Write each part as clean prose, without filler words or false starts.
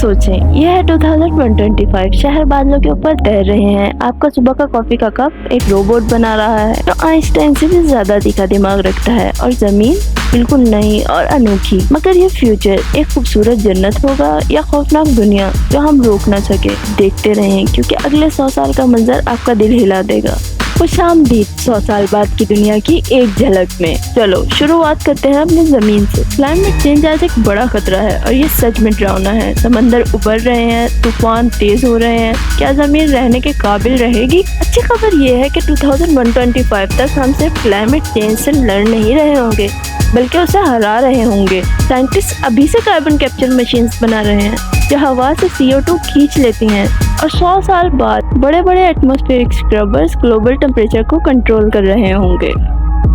सोचें, यह है 2125, शहर बादलों के ऊपर तैर रहे हैं। आपका सुबह का कॉफी का कप एक रोबोट बना रहा है जो आइंस्टाइन से भी ज्यादा तीखा दिमाग रखता है, और जमीन बिल्कुल नई और अनोखी। मगर ये फ्यूचर एक खूबसूरत जन्नत होगा या खौफनाक दुनिया जो हम रोक ना सके। देखते रहें, क्योंकि अगले 100 साल का मंजर आपका दिल हिला देगा। खुशामदीद 100 साल बाद की दुनिया की एक झलक में। चलो शुरुआत करते हैं अपनी जमीन से। क्लाइमेट चेंज आज एक बड़ा खतरा है और ये सच में डरावना है। समंदर उभर रहे हैं, तूफान तेज हो रहे हैं। क्या जमीन रहने के काबिल रहेगी? अच्छी खबर ये है कि 2125 तक हम सिर्फ क्लाइमेट चेंज से लड़ नहीं रहे होंगे, बल्कि उसे हरा रहे होंगे। साइंटिस्ट अभी से कार्बन कैप्चर मशीन्स बना रहे हैं जो हवा से CO2 खींच लेती हैं, और 100 साल बाद बड़े बड़े एटमॉस्फेरिक स्क्रबर्स ग्लोबल टेम्परेचर को कंट्रोल कर रहे होंगे।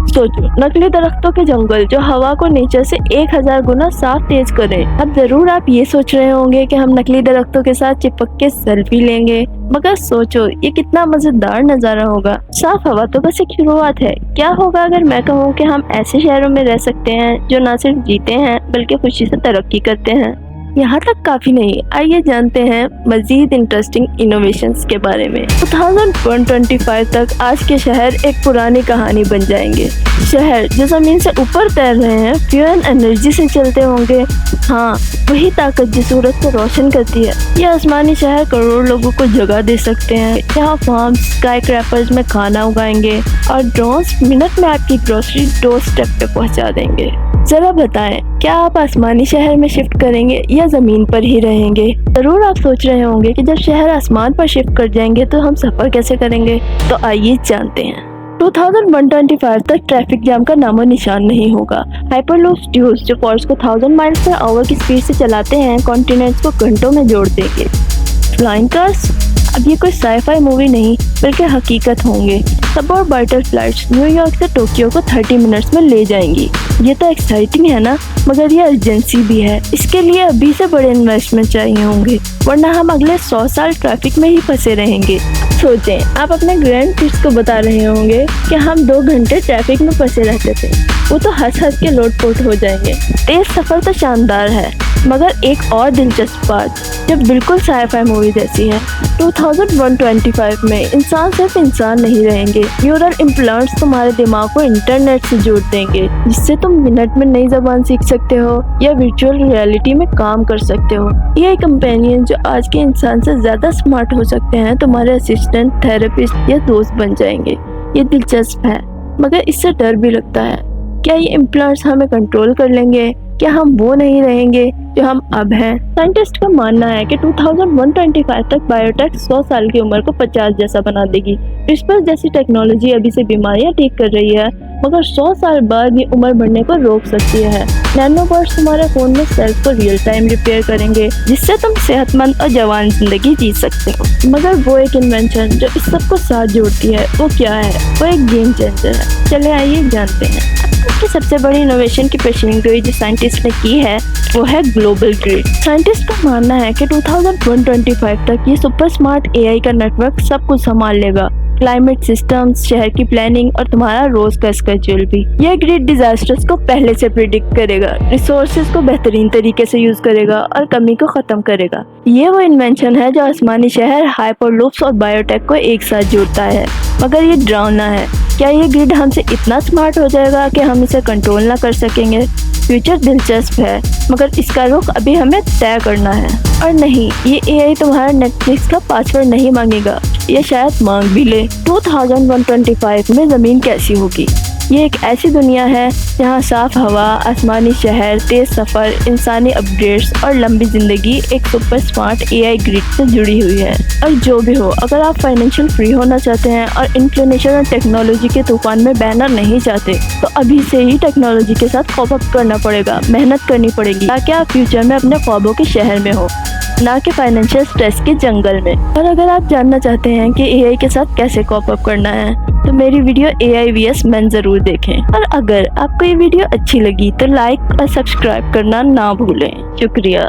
सोचो, नकली दरख्तों के जंगल जो हवा को नेचर से 1000 गुना साफ तेज करें। अब जरूर आप ये सोच रहे होंगे कि हम नकली दरख्तों के साथ चिपक के सेल्फी लेंगे, मगर सोचो ये कितना मजेदार नजारा होगा। साफ हवा तो बस एक शुरुआत है। क्या होगा अगर मैं कहूँ कि हम ऐसे शहरों में रह सकते हैं जो न सिर्फ जीते हैं बल्कि खुशी से तरक्की करते हैं। यहाँ तक काफी नहीं, आइए जानते हैं मजीद इंटरेस्टिंग इनोवेशंस के बारे में। 2125 तक आज के शहर एक पुरानी कहानी बन जाएंगे। शहर जो जमीन से ऊपर तैर रहे हैं, प्योर एनर्जी से चलते होंगे। हाँ, वही ताकत जो सूरज को रोशन करती है। ये आसमानी शहर करोड़ लोगों को जगह दे सकते हैं। यहाँ फार्म स्काई क्रैपर्स में खाना उगाएंगे और ड्रोन्स मिनट में आपकी ग्रोसरी डोर स्टेप पे पहुँचा देंगे। जरा बताएं, क्या आप आसमानी शहर में शिफ्ट करेंगे या जमीन पर ही रहेंगे? जरूर आप सोच रहे होंगे कि जब शहर आसमान पर शिफ्ट कर जाएंगे तो हम सफर कैसे करेंगे। तो आइए जानते हैं। 2125 तक ट्रैफिक जाम का नामो निशान नहीं होगा। हाइपरलूप ट्यूब्स जो कार्स को 1000 माइल्स पर आवर की स्पीड से चलाते हैं, कॉन्टिनेंट्स को घंटों में जोड़ देंगे। फ्लाइंग कार्स अब ये कोई साइफाई मूवी नहीं बल्कि हकीकत होंगे। सबऑर्बिटल फ्लाइट्स न्यूयॉर्क से टोक्यो को 30 मिनट्स में ले जाएंगी। ये तो एक्साइटिंग है ना, मगर ये अर्जेंसी भी है। इसके लिए अभी से बड़े इन्वेस्टमेंट चाहिए होंगे, वरना हम अगले 100 साल ट्रैफिक में ही फंसे रहेंगे। सोचें, आप अपने ग्रैंड किड्स को बता रहे होंगे कि हम 2 घंटे ट्रैफिक में फंसे रहते थे। वो तो हंस हंस के लोटपोट हो जाएंगे। तेज सफर तो शानदार है, मगर एक और दिलचस्प बात जो बिल्कुल साइफाई मूवी जैसी है। 2125 में इंसान सिर्फ इंसान नहीं रहेंगे। न्यूरल इम्प्लांट्स तुम्हारे दिमाग को इंटरनेट से जोड़ देंगे, जिससे तुम मिनट में नई जबान सीख सकते हो या वर्चुअल रियलिटी में काम कर सकते हो। ये कंपेनियन जो आज के इंसान से ज्यादा स्मार्ट हो सकते हैं, तुम्हारे असिस्टेंट, थेरेपिस्ट या दोस्त बन जाएंगे। ये दिलचस्प है, मगर इससे डर भी लगता है। क्या ये इम्प्लांट्स हमें कंट्रोल कर लेंगे? क्या हम वो नहीं रहेंगे जो हम अब हैं? साइंटिस्ट का मानना है कि 2125 तक बायोटेक 100 साल की उम्र को 50 जैसा बना देगी। क्रिस्पर जैसी टेक्नोलॉजी अभी से बीमारियां ठीक कर रही है, मगर 100 साल बाद ये उम्र बढ़ने को रोक सकती है। नैनोबॉट्स तुम्हारे फोन में सेल्स को रियल टाइम रिपेयर करेंगे, जिससे तुम सेहतमंद और जवान जिंदगी जी सकते हो। मगर वो एक इन्वेंशन जो इस सबको साथ जोड़ती है, वो क्या है? वो एक गेम चेंजर है। चले आइए जानते हैं। की सबसे बड़ी इनोवेशन की पेशेंगोई जो साइंटिस्ट ने की है, वो है ग्लोबल ग्रिड। साइंटिस्ट का मानना है कि 2125 तक ये सुपर स्मार्ट AI का नेटवर्क सब कुछ संभाल लेगा। क्लाइमेट सिस्टम्स, शहर की प्लानिंग और तुम्हारा रोज का स्केड्यूल भी। यह ग्रिड डिजास्टर्स को पहले से प्रिडिक्ट करेगा, रिसोर्सेज को बेहतरीन तरीके से यूज करेगा और कमी को खत्म करेगा। ये वो इन्वेंशन है जो आसमानी शहर, हाइपरलूप्स और बायोटेक को एक साथ जोड़ता है। मगर ये डरावना है। क्या ये ग्रिड हमसे इतना स्मार्ट हो जाएगा कि हम इसे कंट्रोल ना कर सकेंगे? फ्यूचर दिलचस्प है, मगर इसका रुख अभी हमें तय करना है। और नहीं, ये AI तुम्हारा नेटफ्लिक्स का पासवर्ड नहीं मांगेगा, ये शायद मांग भी ले। 2125 में जमीन कैसी होगी? ये एक ऐसी दुनिया है जहाँ साफ हवा, आसमानी शहर, तेज सफर, इंसानी अपग्रेड्स और लंबी जिंदगी एक सुपर स्मार्ट AI ग्रिड से जुड़ी हुई है। और जो भी हो, अगर आप फाइनेंशियल फ्री होना चाहते हैं और इंक्लिनेशन और टेक्नोलॉजी के तूफान में बहना नहीं चाहते, तो अभी से ही टेक्नोलॉजी के साथ कोप अप करना पड़ेगा, मेहनत करनी पड़ेगी, ताकि आप फ्यूचर में अपने ख्वाबों के शहर में हो, ना कि फाइनेंशियल स्ट्रेस के जंगल में। और अगर आप जानना चाहते हैं कि AI के साथ कैसे कोप अप करना है, तो मेरी वीडियो AI vs Men जरूर देखें। और अगर आपको ये वीडियो अच्छी लगी तो लाइक और सब्सक्राइब करना ना भूलें। शुक्रिया।